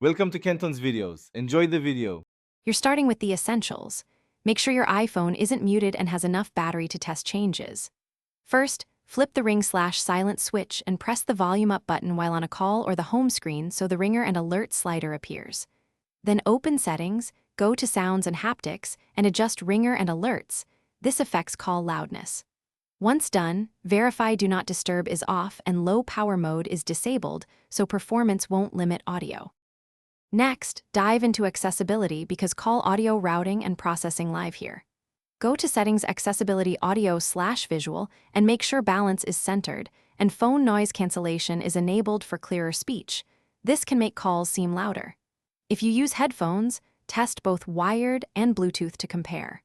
Welcome to Kenton's videos. Enjoy the video. You're starting with the essentials. Make sure your iPhone isn't muted and has enough battery to test changes. First, flip the ring/silent switch and press the volume up button while on a call or the home screen so the ringer and alert slider appears. Then open Settings, go to Sounds and Haptics, and adjust ringer and alerts. This affects call loudness. Once done, verify Do Not Disturb is off and low power mode is disabled so performance won't limit audio. Next, dive into accessibility because call audio routing and processing live here. Go to Settings Accessibility Audio/Visual and make sure balance is centered and phone noise cancellation is enabled for clearer speech. This can make calls seem louder. If you use headphones, test both wired and Bluetooth to compare.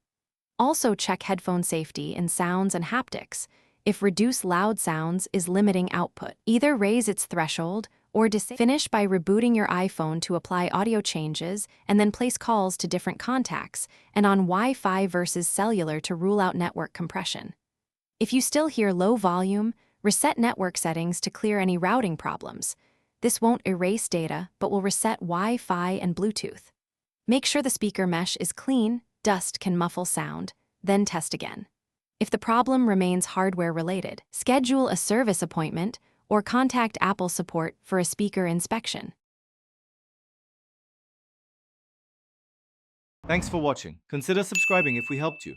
Also check headphone safety in Sounds and Haptics. If Reduce Loud Sounds is limiting output, either raise its threshold or finish by rebooting your iPhone to apply audio changes and then place calls to different contacts and on Wi-Fi versus cellular to rule out network compression. If you still hear low volume, reset network settings to clear any routing problems. This won't erase data, but will reset Wi-Fi and Bluetooth. Make sure the speaker mesh is clean, dust can muffle sound, then test again. If the problem remains hardware-related, schedule a service appointment or contact Apple support for a speaker inspection. Thanks for watching. Consider subscribing if we helped you.